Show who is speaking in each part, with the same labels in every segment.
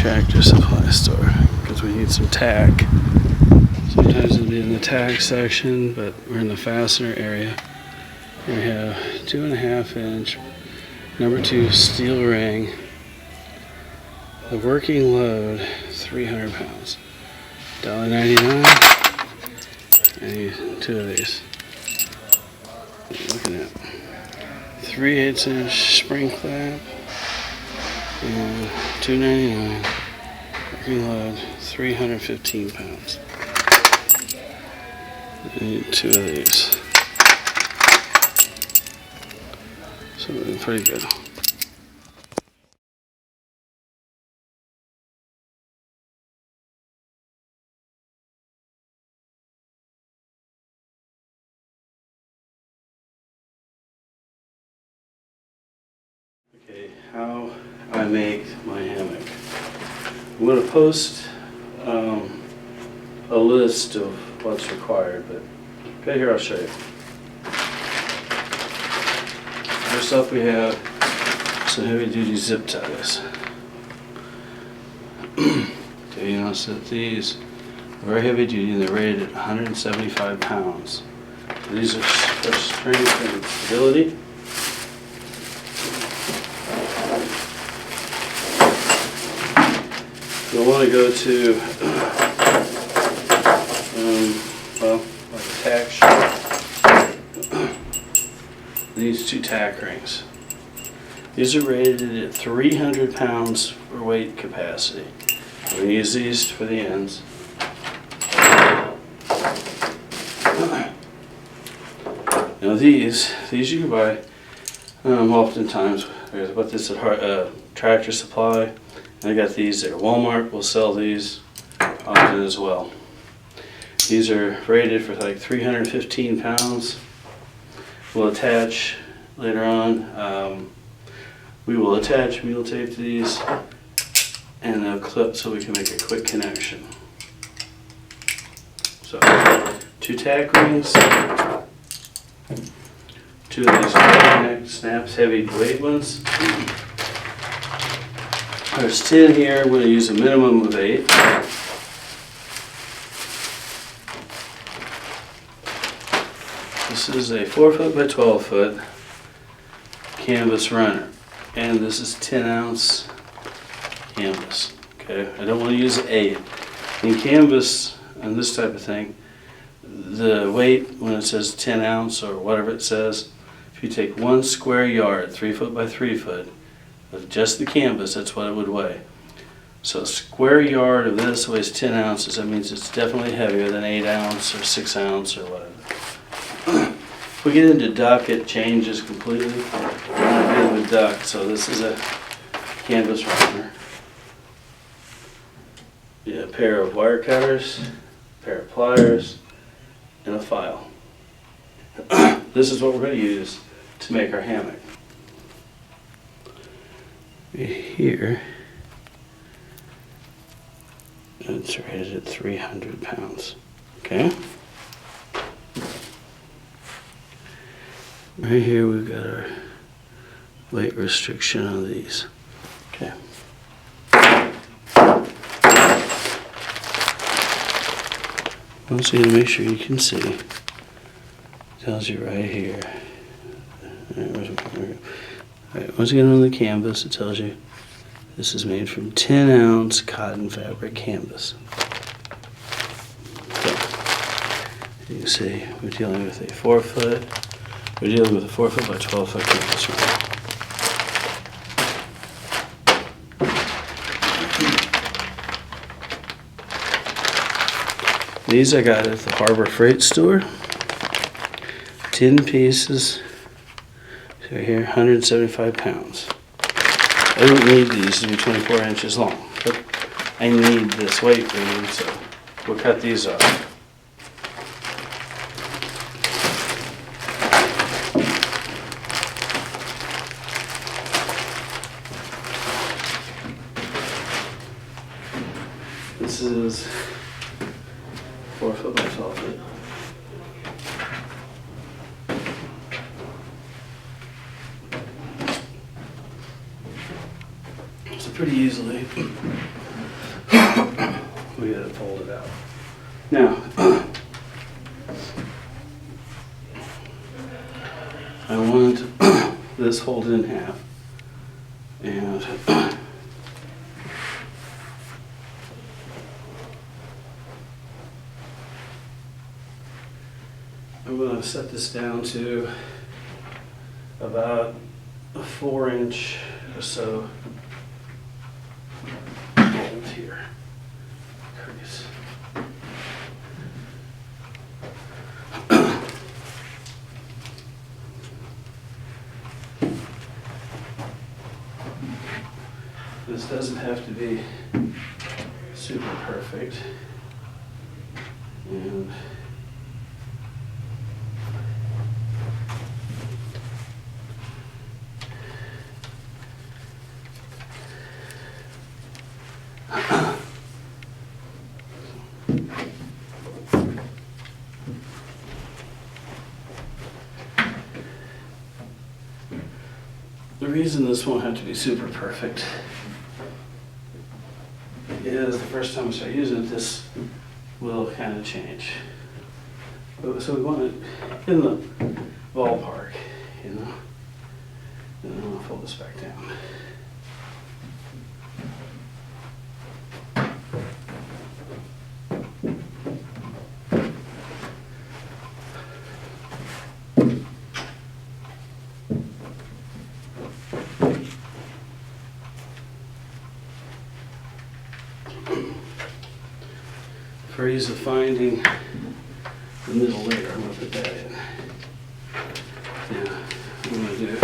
Speaker 1: Tractor Supply store because we need some tack. Sometimes it'll be in the tack section, but we're in the fastener area. We have 2.5 inch number 2 steel ring. The working load 300 pounds. $1.99. I need 2 of these. What are you looking at? 3/8 inch spring clap and $2.99. Working load 315 pounds. I need 2 of these. So they're pretty good. Okay, how I make my hammock. I'm going to post a list of what's required, but okay, here I'll show you. First up, we have some heavy-duty zip ties. Okay, you notice that these are very heavy-duty and they're rated at 175 pounds. These are for strength and stability. You'll want to go to, well, like a tack shop. These 2 tack rings. These are rated at 300 pounds for weight capacity. I'm going to use these for the ends. Now these you can buy oftentimes. I bought this at Tractor Supply. I got these at Walmart. We'll sell these often as well. These are rated for like 315 pounds. We'll attach later on. We will attach mule tape to these and they'll clip so we can make a quick connection. So 2 tack rings, 2 of these neck snaps, heavy weight ones. There's 10 here. I'm going to use a minimum of 8. This is a 4-foot by 12-foot canvas runner, and this is 10-ounce canvas. Okay, I don't want to use 8. In canvas and this type of thing, the weight when it says 10 ounce or whatever it says, if you take 1 square yard, 3 foot by 3 foot, of just the canvas, that's what it would weigh. So a square yard of this weighs 10 ounces. That means it's definitely heavier than 8 ounce or 6 ounce or whatever. If we get into duck, it changes completely. We're not dealing with duck, so this is a canvas runner. Yeah, a pair of wire cutters, a pair of pliers, and a file. This is what we're going to use to make our hammock. Here, it's rated at 300 pounds. Okay. Right here we've got our weight restriction on these. Okay. Also, you gotta make sure you can see. It tells you right here. Alright, once again on the canvas, it tells you this is made from 10-ounce cotton fabric canvas. So, you can see we're dealing with a 4-foot. We're dealing with a 4-foot by 12-foot canvas runner. These I got at the Harbor Freight store. 10 pieces. So here, 175 pounds. I don't need these to be 24 inches long, but I need this weight rating, so we'll cut these off. This is 4 foot by 12 foot. So pretty easily we get it folded out. Now, I want this folded in half, and I'm going to set this down to about a 4-inch or so fold here. Crease. This doesn't have to be super perfect. And the reason this won't have to be super perfect is the first time I start using it, this will kind of change. So we want it in the ballpark, you know. And then I'll fold this back down. For ease of finding the middle layer, I'm going to put that in. Now, what I'm going to do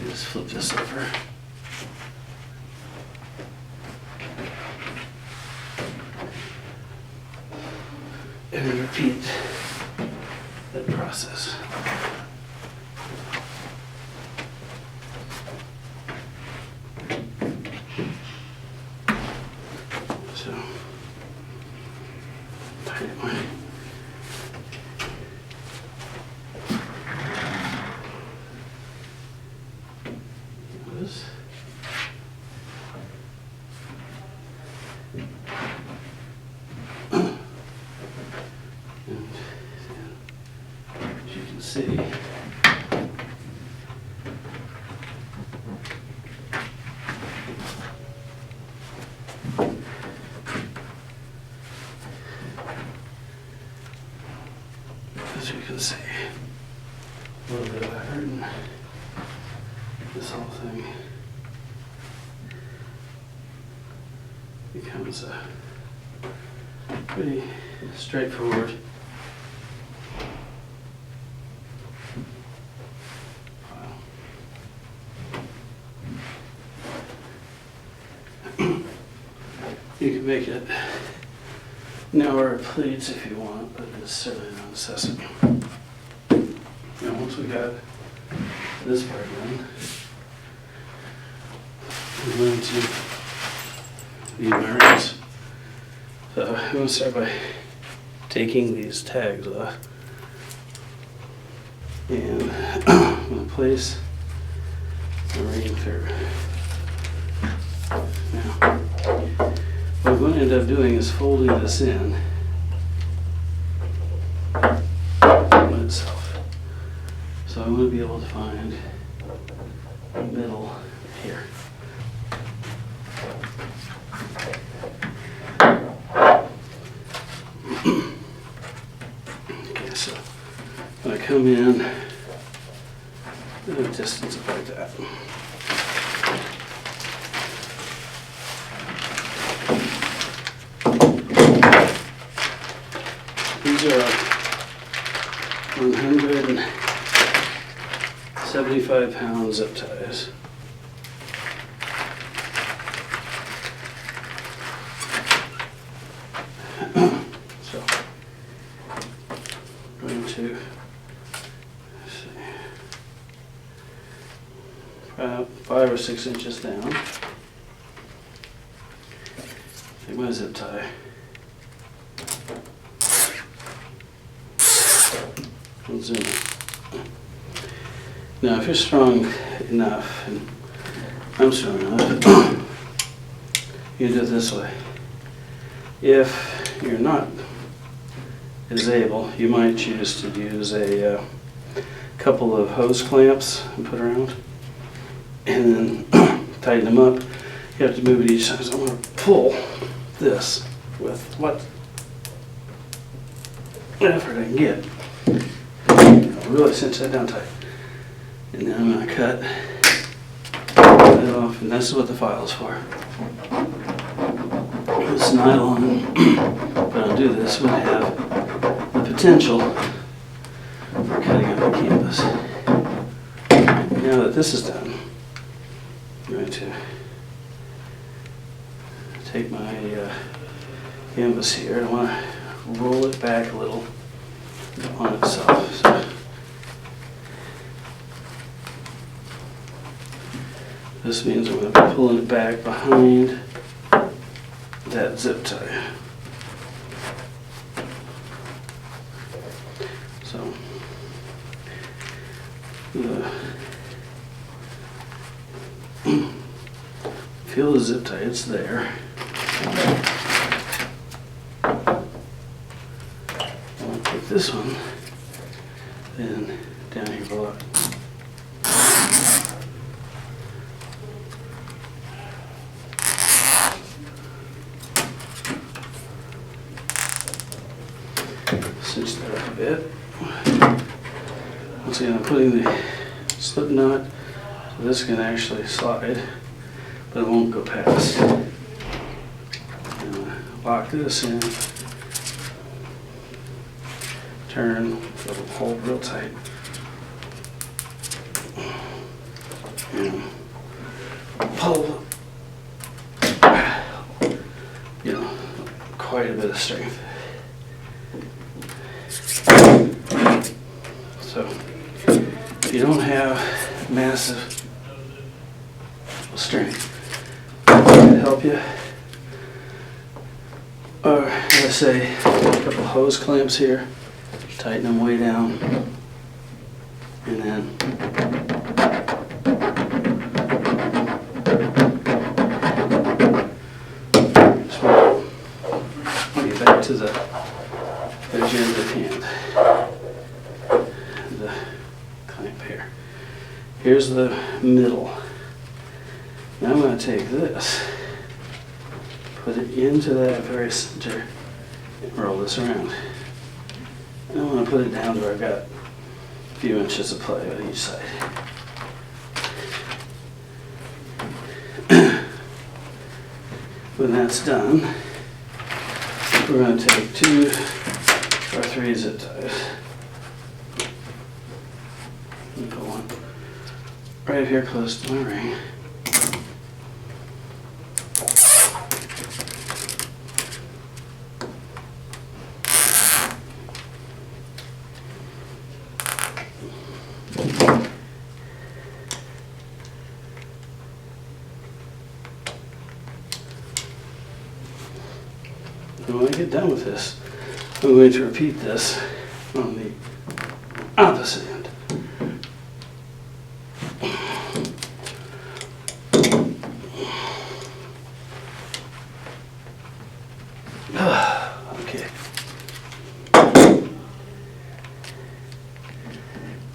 Speaker 1: is flip this over. And repeat that process. So, this. And as you can see, a little bit of effort in this whole thing becomes a pretty straightforward file. You can make it narrower pleats if you want, but it's certainly not necessity. Now once we got this part done, we're going to need my rings. So I'm going to start by taking these tags off. And I'm going to place the ring through. Now, what I'm going to end up doing is folding this in itself. So I'm going to be able to find the middle here. Okay, so when I come in, a distance like that. These are 175-pound zip ties. So, I'm going to see, 5 or 6 inches down. Take my zip tie. And zoom in. Now, if you're strong enough, and I'm strong enough, you do it this way. If you're not is able, you might choose to use a couple of hose clamps and put around, and then tighten them up. You have to move it each side. So I'm going to pull this with what effort I can get. I'll really cinch that down tight. And then I'm going to cut that off, and this is what the file is for. This nylon, if I don't do this, would have the potential for cutting up the canvas. Now that this is done, I'm going to take my canvas here. I want to roll it back a little on itself. So this means I'm going to be pulling it back behind that zip tie. So feel the zip tie, it's there. I'm going to take this one and down here below it. Cinch that up a bit. Once again, I'm putting the slip knot so this can actually slide, but it won't go past. Lock this in, turn, it'll hold real tight, and pull, quite a bit of strength. So if you don't have massive strength, it'll help you. Or let's say a couple hose clamps here, tighten them way down, and then just want to get back to the edge end of the hand. The clamp here. Here's the middle. Now I'm going to take this, put it into that very center, and roll this around. And I want to put it down to where I've got a few inches of play on each side. When that's done, we're going to take 2 or 3 zip ties. And put one right here close to my ring. And when I get done with this, I'm going to repeat this on the opposite end. Okay.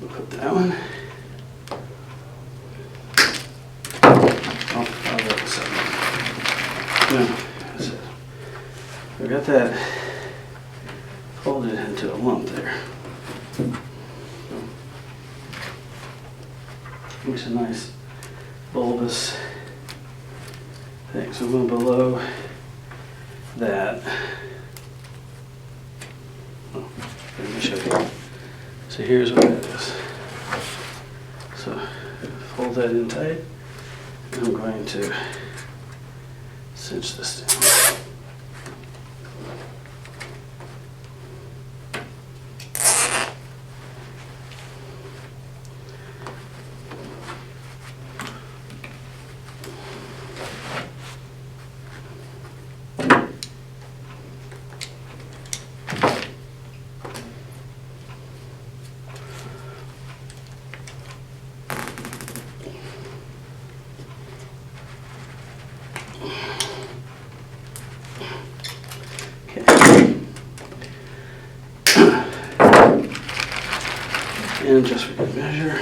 Speaker 1: We'll put that one. I'll work this out. No, that's it. I got that folded into a lump there. Makes a nice bulbous thing. So I'm going below that. Oh, let me show you. So here's what that is. So fold that in tight. And I'm going to cinch this down. And just for good measure,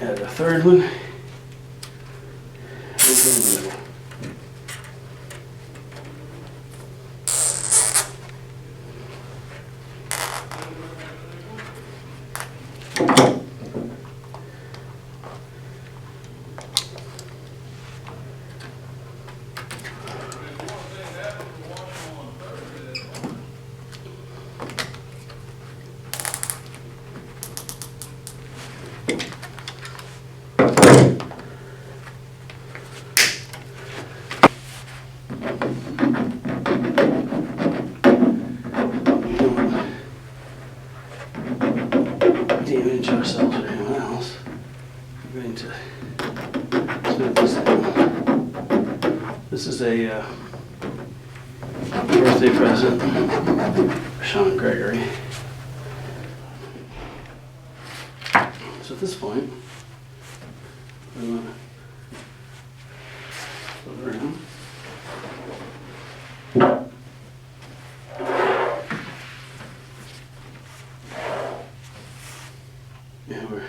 Speaker 1: add a third one. And in the middle. Damage ourselves or anyone else. We're going to smooth this down. This is a birthday present for Sean Gregory. So at this point, we want to flip it around. And we're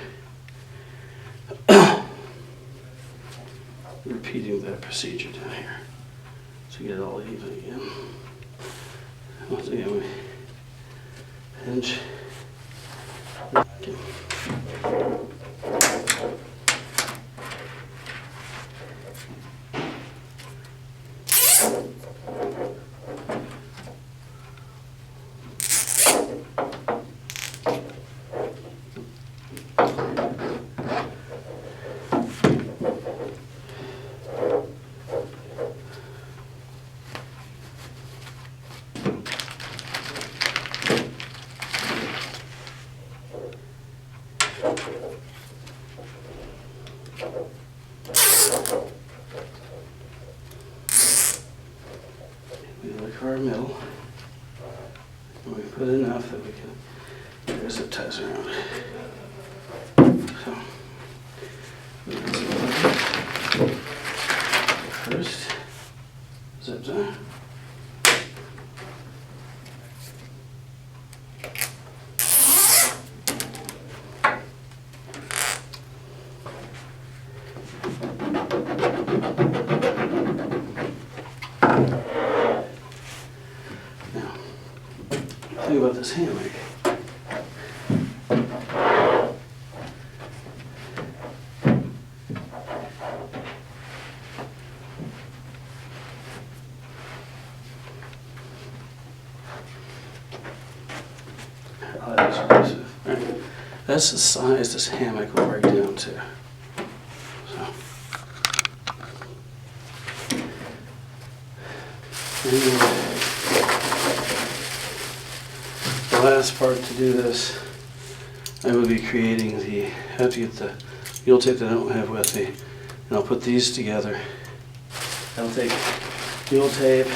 Speaker 1: repeating that procedure down here to get it all even again. Once again, we pinch. Okay. We look for our middle, and we put enough that we can get our zip ties around. So, first, zip tie. Think about this hammock. Oh, that's impressive. Right. That's the size this hammock will break down to. So. And the last part to do this, I will be creating the, I have to get the mule tape that I don't have with me, and I'll put these together. I'll take mule tape,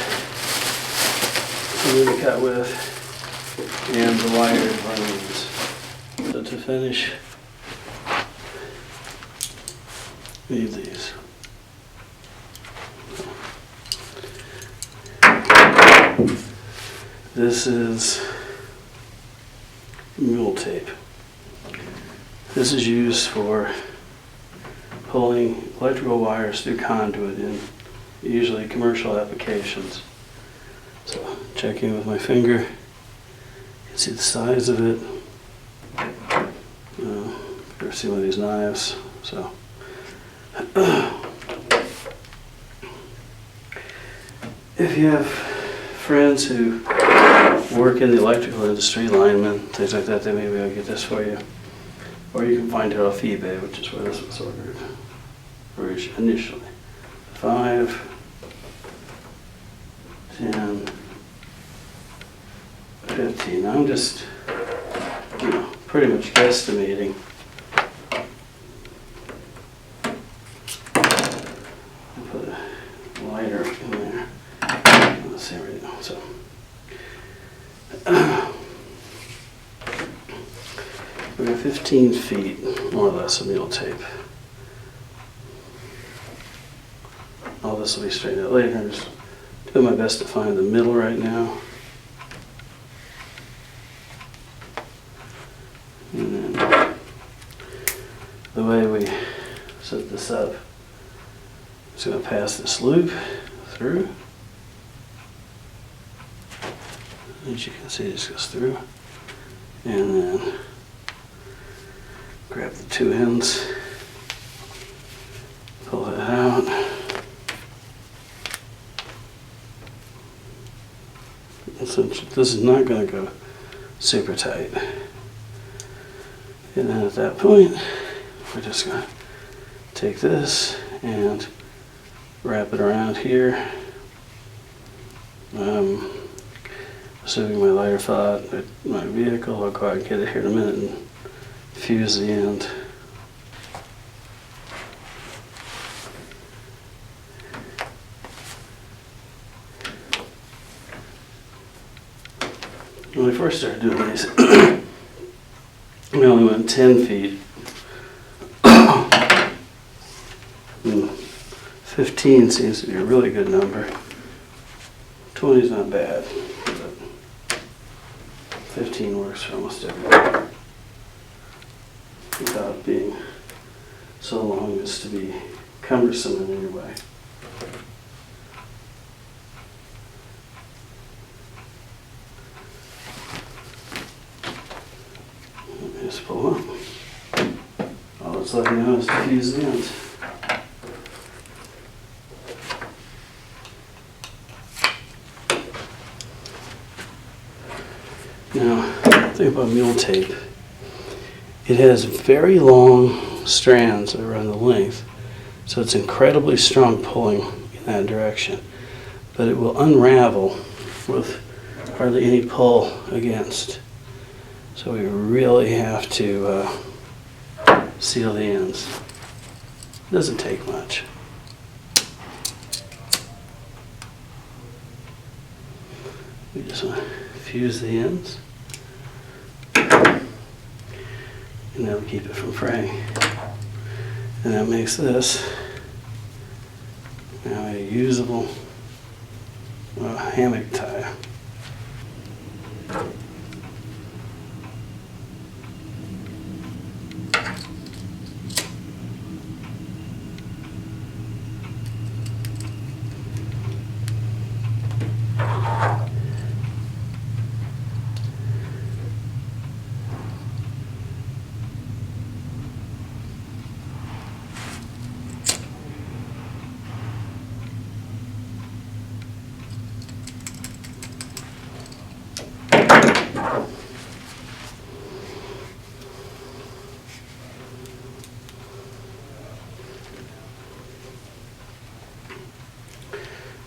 Speaker 1: something to cut with, and the wired balloons. So to finish, we need these. This is mule tape. This is used for pulling electrical wires through conduit in usually commercial applications. So checking with my finger, you can see the size of it. Ever see one of these knives? So if you have friends who work in the electrical industry, linemen, things like that, then maybe I'll get this for you. Or you can find it off eBay, which is where this was ordered initially. 5, 10, 15. I'm just, pretty much guesstimating. I'll put a lighter in there. Let's see, there we go. So. We have 15 feet, more or less, of mule tape. All this will be straightened out later. I'm just doing my best to find the middle right now. And then the way we set this up, it's going to pass this loop through. As you can see, it just goes through. And then grab the two ends, pull that out. And so this is not going to go super tight. And then at that point, we're just going to take this and wrap it around here. Assuming my lighter fell out at my vehicle, I'll go out and get it here in a minute and fuse the end. When I first started doing these, we only went 10 feet. 15 seems to be a really good number. 20 is not bad, but 15 works for almost everything without being so long as to be cumbersome in any way. Just pull up. All it's left now is to fuse the ends. Now, think about mule tape. It has very long strands that run the length, so it's incredibly strong pulling in that direction. But it will unravel with hardly any pull against. So we really have to seal the ends. It doesn't take much. We just want to fuse the ends, and that'll keep it from fraying. And that makes this now a usable hammock tie.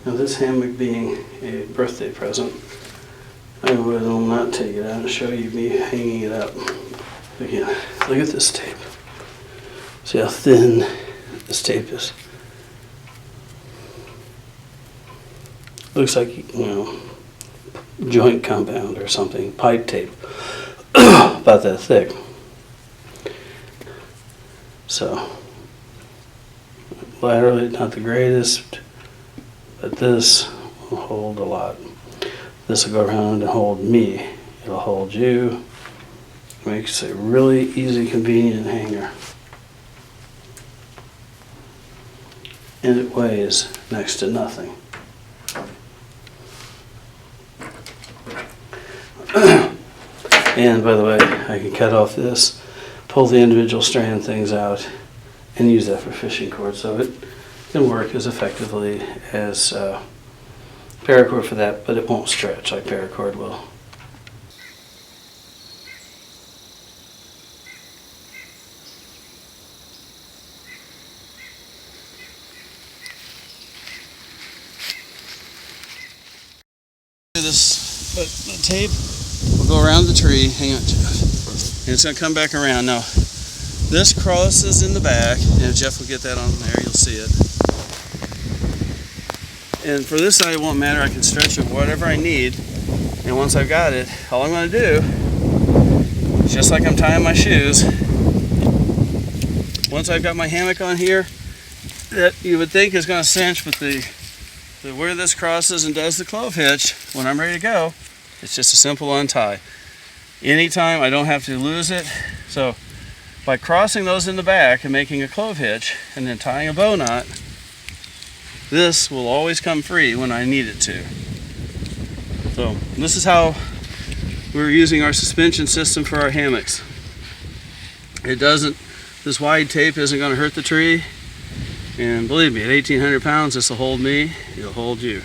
Speaker 1: Now this hammock being a birthday present, I will not take it out and show you me hanging it up. Again, look at this tape. See how thin this tape is. Looks like, you know, joint compound or something, pipe tape, about that thick. So, laterally not the greatest, but this will hold a lot. This will go around and hold me. It'll hold you. It makes a really easy, convenient hanger. And it weighs next to nothing. And by the way, I can cut off this, pull the individual strand things out, and use that for fishing cord. So it can work as effectively as paracord for that, but it won't stretch like paracord will. The tape will go around the tree. Hang on, Jeff. And it's going to come back around. Now, this crosses in the back, and if Jeff will get that on there, you'll see it. And for this side, it won't matter. I can stretch it whatever I need. And once I've got it, all I'm going to do, just like I'm tying my shoes, once I've got my hammock on here, that you would think is going to cinch with where this crosses and does the clove hitch, when I'm ready to go, it's just a simple untie. Anytime, I don't have to lose it. So by crossing those in the back and making a clove hitch and then tying a bow knot, this will always come free when I need it to. So this is how we're using our suspension system for our hammocks. This wide tape isn't going to hurt the tree, and believe me, at 1,800 pounds this will hold me, it'll hold you.